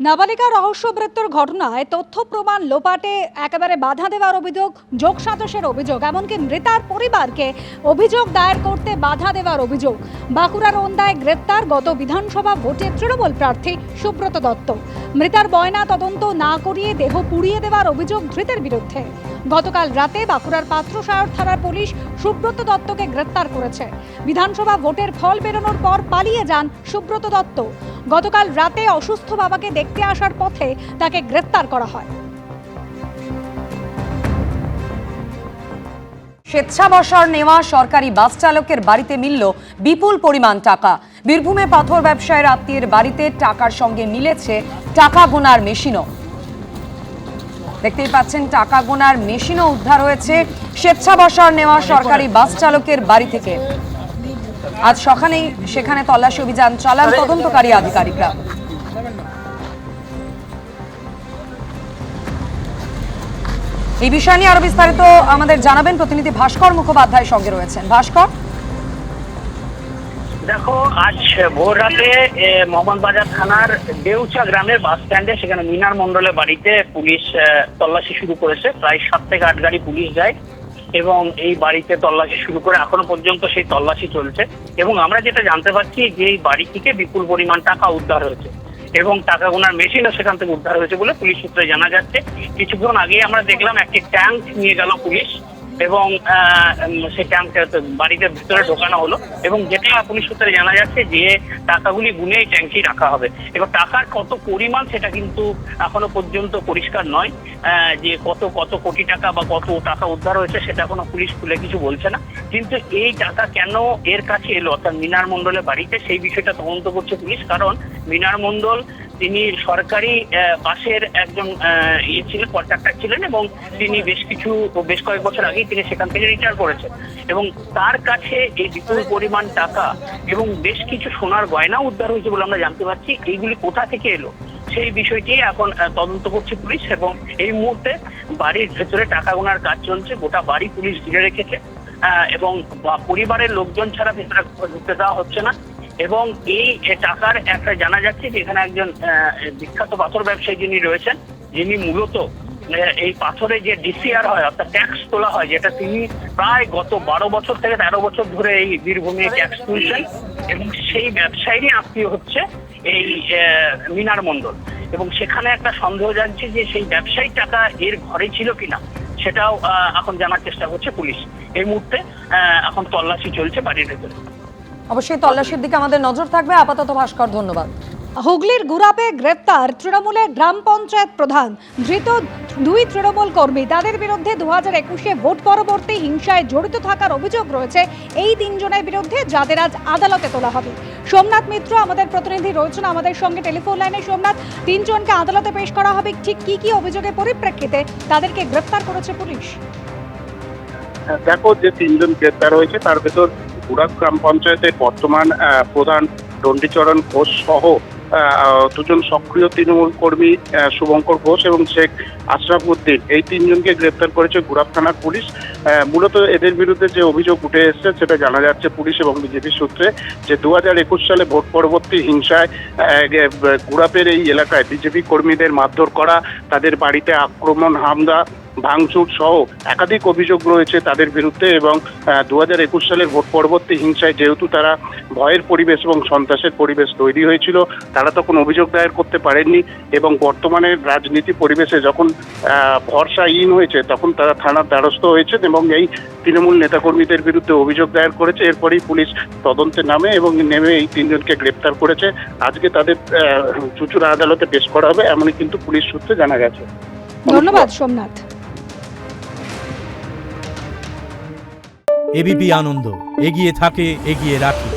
নাবালিকা রহস্য মৃত্যুর ঘটনায় তথ্য প্রমাণ লোপাটে একেবারে বাধা দেওয়ার অভিযোগ, যোগসাজশের অভিযোগ, এমনকি মৃতার পরিবারকে অভিযোগ দায়ের করতে বাধা দেওয়ার অভিযোগ। বাঁকুড়ার ওন্দায় গ্রেপ্তার গত বিধানসভা ভোটে তৃণমূল প্রার্থী সুব্রত দত্ত। মৃতার ময়না তদন্ত না করিয়ে দেহ পুড়িয়ে দেওয়ার অভিযোগ ধৃতের বিরুদ্ধে। গতকাল রাতে বাঁকুড়ার পাত্রসায়র থানার পুলিশ সুব্রত দত্তকে গ্রেপ্তার করেছে। বিধানসভা ভোটের ফল বেরোনোর পর পালিয়ে যান সুব্রত দত্ত। গতকাল রাতে অসুস্থ বাবাকে দেখতে আসার পথে তাকে গ্রেপ্তার করা হয়। স্বেচ্ছাবসর নেওয়া সরকারি বাস চালকের বাড়িতে মিলল বিপুল পরিমাণ টাকা। বীরভূমে পাথর ব্যবসায়ীর আত্মীয়ের বাড়িতে টাকার সঙ্গে মিলেছে টাকা গোনার মেশিনও। দেখতেই পাচ্ছেন, টাকা গোনার মেশিনও উদ্ধার হয়েছে স্বেচ্ছাবসর নেওয়া সরকারি বাস চালকের বাড়ি থেকে। আজ সকালেই সেখানে তল্লাশি অভিযান চালান তদন্তকারী আধিকারিকরা। এই বিষয় নিয়ে আরো বিস্তারিত আমাদের জানাবেন প্রতিনিধি ভাস্কর মুখোপাধ্যায় সঙ্গে রয়েছেন। ভাস্কর, দেখো, আজ ভোর রাতে মোহাম্মদবাজার থানার দেউচা গ্রামের বাস স্ট্যান্ডে সেখানে মিনার মণ্ডলের বাড়িতে পুলিশ তল্লাশি শুরু করেছে। প্রায় 7 থেকে 8 গাড়ি পুলিশ যায় এবং এই বাড়িতে তল্লাশি শুরু করে এখনো পর্যন্ত সেই তল্লাশি চলছে। এবং আমরা যেটা জানতে পারছি যে এই বাড়ি থেকে বিপুল পরিমাণ টাকা উদ্ধার হয়েছে এবং টাকা গোনার মেশিনও সেখান থেকে উদ্ধার হয়েছে বলে পুলিশ সূত্রে জানা যাচ্ছে। কিছুক্ষণ আগে আমরা দেখলাম একটি ট্যাঙ্ক নিয়ে গেল পুলিশ এবং সেই ট্যাঙ্ক বাড়িতে ভিতরে ঢোকানো হলো এবং যেটা পুলিশ সূত্রে জানা যাচ্ছে যে টাকাগুলি গুনে এই ট্যাঙ্কি রাখা হবে। এবার টাকার কত পরিমাণ সেটা কিন্তু এখনো পর্যন্ত পরিষ্কার নয়, যে কত কত কোটি টাকা বা কত টাকা উদ্ধার হয়েছে সেটা এখনো পুলিশ খুলে কিছু বলছে না। কিন্তু এই টাকা কেন এর কাছে এলো, অর্থাৎ মিনার মণ্ডলের বাড়িতে, সেই বিষয়টা তদন্ত করছে পুলিশ। কারণ মিনার মণ্ডল তিনি সরকারি বাসের একজন ছিলেন, কন্ট্রাক্টর ছিলেন এবং তিনি বেশ কয়েক বছর আগেই তিনি সেখান থেকে রিটায়ার করেছেন এবং তার কাছে এই বিপুল পরিমাণ টাকা এবং বেশ কিছু সোনার গয়না উদ্ধার হয়েছে বলে আমরা জানতে পারছি। এইগুলি কোথা থেকে এলো সেই বিষয়টি এখন তদন্ত করছে পুলিশ এবং এই মুহূর্তে বাড়ির ভেতরে টাকা গোনার কাজ চলছে। গোটা বাড়ি পুলিশ ঘিরে রেখেছে এবং পরিবারের লোকজন ছাড়া ভেতরে ঢুকতে দেওয়া হচ্ছে না। এবং এই টাকার একটা জানা যাচ্ছে যে এখানে একজন বিখ্যাত পাথর ব্যবসায়ী যিনি রয়েছেন, যিনি মূলত এই পাথরে যে ডিসিআর হয় অর্থাৎ ট্যাক্স তোলা হয়, যেটা তিনি প্রায় গত 12 বছর থেকে 13 বছর ধরে এই বীরভূমে ট্যাক্স তুলছেন এবং সেই ব্যবসায়ীরই আত্মীয় হচ্ছে এই মিনার মণ্ডল। এবং সেখানে একটা সন্দেহ জানছে যে সেই ব্যবসায়ী টাকা এর ঘরে ছিল কিনা, সেটাও এখন জানার চেষ্টা করছে পুলিশ। এই মুহূর্তে এখন তল্লাশি চলছে বাড়ির ভেতরে। অবশ্যই তল্লাশির দিকে আমাদের নজর থাকবে। আপাতত ভাস্কর, ধন্যবাদ। হুগলির গুরাপে গ্রেপ্তার তৃণমূলের গ্রাম পঞ্চায়েত প্রধান। ধৃত 2 তৃণমূল কর্মী। তাদের বিরুদ্ধে 2021-এ ভোট পরবর্তী হিংসায় জড়িত থাকার অভিযোগ রয়েছে এই 3 জনের বিরুদ্ধে, যাদের আজ আদালতে তোলা হবে। সোমনাথ মিত্র আমাদের প্রতিনিধি রয়েছেন আমাদের সঙ্গে টেলিফোন লাইনে। সোমনাথ, 3 জনকে আদালতে পেশ করা হবে, ঠিক কি কি অভিযোগের পরিপ্রেক্ষিতে তাদেরকে গ্রেপ্তার করেছে পুলিশ? দেখো, যে 3 জন গ্রেপ্তার হয়েছে তার ভেতর গুরাপ গ্রাম পঞ্চায়েতের বর্তমান প্রধান চণ্ডীচরণ ঘোষ সহ 2 জন সক্রিয় তৃণমূল কর্মী শুভঙ্কর ঘোষ এবং শেখ আশরাফ উদ্দিন, এই 3 জনকে গ্রেপ্তার করেছে গুরাপ থানার পুলিশ। মূলত এদের বিরুদ্ধে যে অভিযোগ উঠে এসছে সেটা জানা যাচ্ছে পুলিশ এবং বিজেপি সূত্রে, যে 2021 সালে ভোট পরবর্তী হিংসায় গুরাপের এই এলাকায় বিজেপি কর্মীদের মারধর করা, তাদের বাড়িতে আক্রমণ, হামলা, ভাঙচুর সহ একাধিক অভিযোগ রয়েছে তাদের বিরুদ্ধে। এবং 2021 সালের ভোট পরবর্তী হিংসায় যেহেতু তারা ভয়ের পরিবেশ এবং সন্ত্রাসের পরিবেশ তৈরি হয়েছিল, তারা তখন অভিযোগ দায়ের করতে পারেননি এবং বর্তমানে রাজনীতি পরিবেশে যখন ভরসাহীন হয়েছে তখন তারা থানার দ্বারস্থ হয়েছেন এবং এই তৃণমূল নেতাকর্মীদের বিরুদ্ধে অভিযোগ দায়ের করেছে। এরপরেই পুলিশ তদন্তে নামে এবং নেমে এই 3 জনকে গ্রেপ্তার করেছে। আজকে তাদের চুঁচুড়া আদালতে পেশ করা হবে, এমনই কিন্তু পুলিশ সূত্রে জানা গেছে। ধন্যবাদ সোমনাথ। এবিপি আনন্দ, এগিয়ে থাকে, এগিয়ে রাখে।